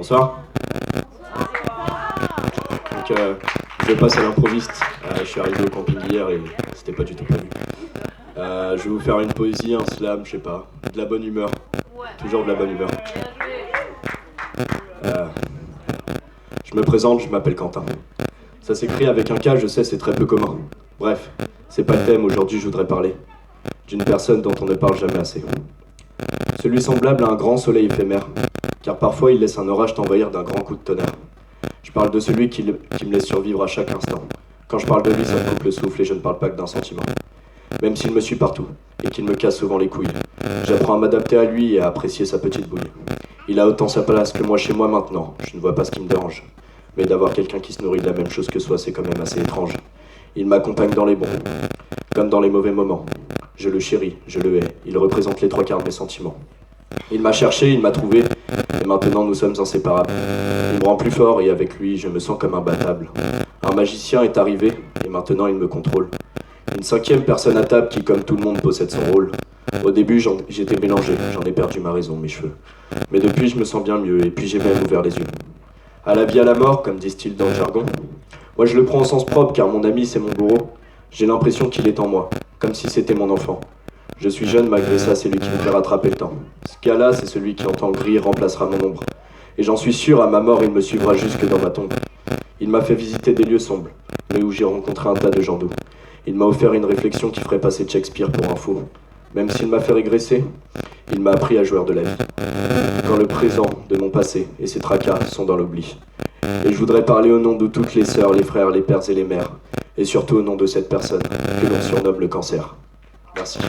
Bonsoir. Donc, je passe à l'improviste. Je suis arrivé au camping hier et c'était pas du tout prévu. Je vais vous faire une poésie, un slam, je sais pas, de la bonne humeur. Toujours de la bonne humeur. Je me présente, je m'appelle Quentin. Ça s'écrit avec un K, je sais, c'est très peu commun. Bref, c'est pas le thème, aujourd'hui je voudrais parler d'une personne dont on ne parle jamais assez. Celui semblable à un grand soleil éphémère, car parfois il laisse un orage t'envahir d'un grand coup de tonnerre. Je parle de celui qui me laisse survivre à chaque instant. Quand je parle de lui, ça me coupe le souffle et je ne parle pas que d'un sentiment. Même s'il me suit partout, et qu'il me casse souvent les couilles, j'apprends à m'adapter à lui et à apprécier sa petite bouille. Il a autant sa place que moi chez moi maintenant, je ne vois pas ce qui me dérange. Mais d'avoir quelqu'un qui se nourrit de la même chose que soi, c'est quand même assez étrange. Il m'accompagne dans les bons, comme dans les mauvais moments. Je le chéris, je le hais, il représente les trois quarts de mes sentiments. Il m'a cherché, il m'a trouvé, et maintenant nous sommes inséparables. Il me rend plus fort et avec lui, je me sens comme imbattable. Un magicien est arrivé, et maintenant il me contrôle. Une cinquième personne à table qui, comme tout le monde, possède son rôle. Au début, j'étais mélangé, j'en ai perdu ma raison, mes cheveux. Mais depuis, je me sens bien mieux, et puis j'ai même ouvert les yeux. À la vie, à la mort, comme disent-ils dans le jargon. Moi, je le prends au sens propre, car mon ami, c'est mon bourreau. J'ai l'impression qu'il est en moi, comme si c'était mon enfant. Je suis jeune, malgré ça, c'est lui qui me fait rattraper le temps. Ce gars-là, c'est celui qui, en temps gris, remplacera mon ombre. Et j'en suis sûr, à ma mort, il me suivra jusque dans ma tombe. Il m'a fait visiter des lieux sombres, mais où j'ai rencontré un tas de gens doux. Il m'a offert une réflexion qui ferait passer Shakespeare pour un fou. Même s'il m'a fait régresser, il m'a appris à jouer de la vie. Quand le présent de mon passé et ses tracas sont dans l'oubli. Et je voudrais parler au nom de toutes les sœurs, les frères, les pères et les mères. Et surtout au nom de cette personne que l'on surnomme le cancer. Merci.